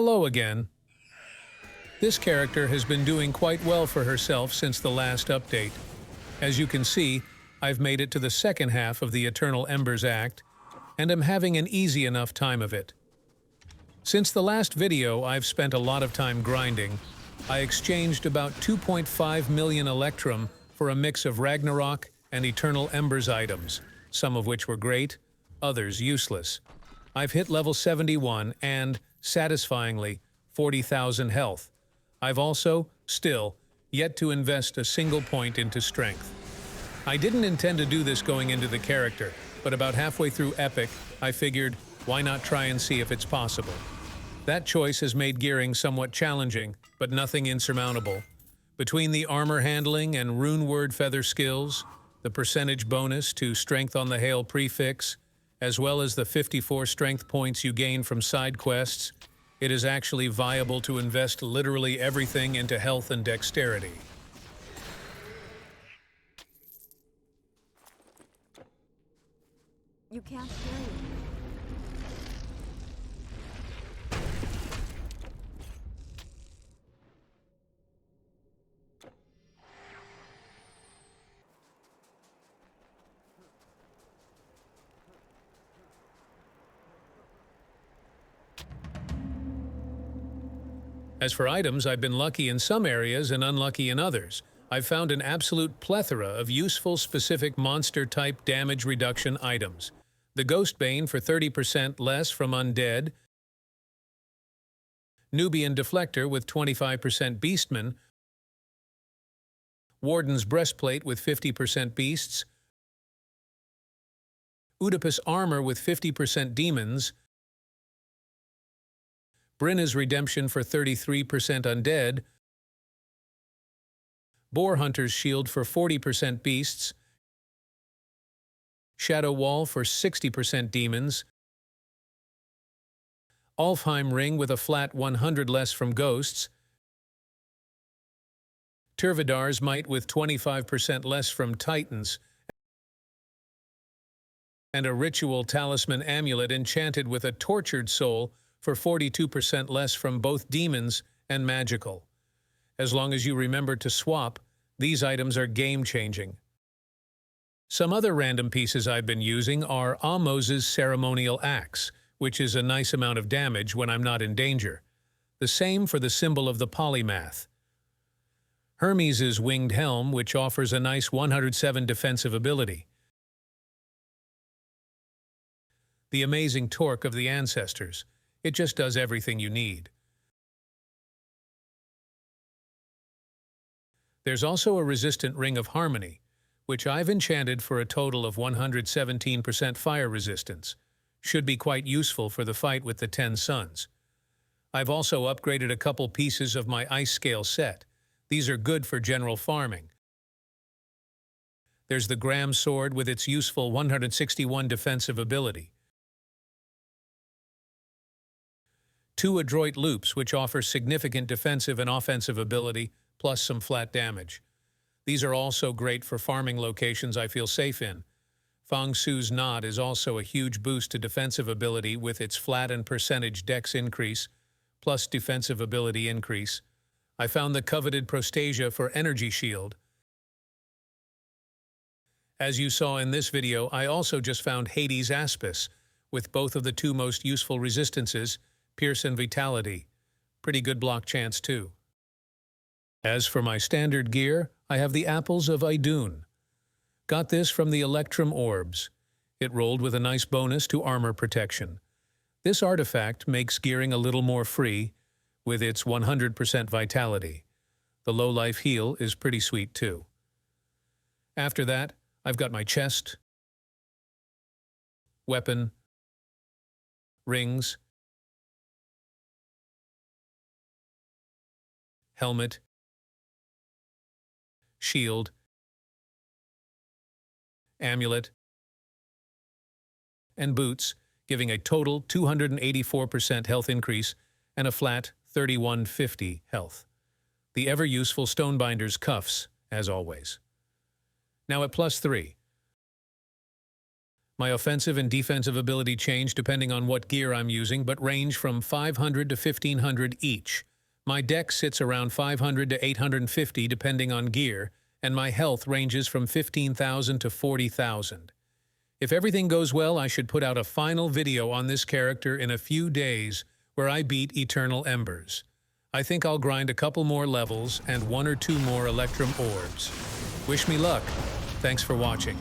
Hello again. This character has been doing quite well for herself since the last update. As you can see, I've made it to the second half of the Eternal Embers Act, and am having an easy enough time of it. Since the last video, I've spent a lot of time grinding. I exchanged about 2.5 million Electrum for a mix of Ragnarok and Eternal Embers items, some of which were great, others useless. I've hit level 71 and, satisfyingly, 40,000 health. I've also, still, yet to invest a single point into strength. I didn't intend to do this going into the character, but about halfway through Epic, I figured, why not try and see if it's possible? That choice has made gearing somewhat challenging, but nothing insurmountable. Between the armor handling and rune word feather skills, the percentage bonus to strength on the hail prefix, as well as the 54 strength points you gain from side quests, it is actually viable to invest literally everything into health and dexterity. You can't hear me. As for items, I've been lucky in some areas and unlucky in others. I've found an absolute plethora of useful specific monster-type damage reduction items. The Ghostbane for 30% less from Undead, Nubian Deflector with 25% Beastmen, Warden's Breastplate with 50% Beasts, Oedipus Armor with 50% Demons, Brynna's Redemption for 33% Undead, Boar Hunter's Shield for 40% Beasts, Shadow Wall for 60% Demons, Alfheim Ring with a flat 100 less from Ghosts, Turvidar's Might with 25% less from Titans, and a Ritual Talisman Amulet enchanted with a Tortured Soul for 42% less from both Demons and Magical. As long as you remember to swap, these items are game-changing. Some other random pieces I've been using are Ahmos's Ceremonial Axe, which is a nice amount of damage when I'm not in danger. The same for the symbol of the Polymath. Hermes' Winged Helm, which offers a nice 107 defensive ability. The amazing Torque of the Ancestors. It just does everything you need. There's also a resistant Ring of Harmony, which I've enchanted for a total of 117% fire resistance. Should be quite useful for the fight with the 10 Suns. I've also upgraded a couple pieces of my Ice Scale set. These are good for general farming. There's the Graham Sword with its useful 161 defensive ability. 2 Adroit Loops, which offer significant defensive and offensive ability, plus some flat damage. These are also great for farming locations I feel safe in. Fang Su's Knot is also a huge boost to defensive ability with its flat and percentage dex increase, plus defensive ability increase. I found the coveted Prostasia for Energy Shield. As you saw in this video, I also just found Hades' Aspis, with both of the 2 most useful resistances, Pierce and Vitality. Pretty good block chance too. As for my standard gear, I have the Apples of Idun. Got this from the Electrum Orbs. It rolled with a nice bonus to armor protection. This artifact makes gearing a little more free, with its 100% vitality. The low life heal is pretty sweet too. After that, I've got my chest, weapon, rings, helmet, shield, amulet, and boots, giving a total 284% health increase and a flat 3150 health. The ever-useful Stonebinder's cuffs, as always. Now at +3. My offensive and defensive ability change depending on what gear I'm using, but range from 500 to 1500 each. My deck sits around 500 to 850 depending on gear, and my health ranges from 15,000 to 40,000. If everything goes well, I should put out a final video on this character in a few days where I beat Eternal Embers. I think I'll grind a couple more levels and 1 or 2 more Electrum orbs. Wish me luck. Thanks for watching.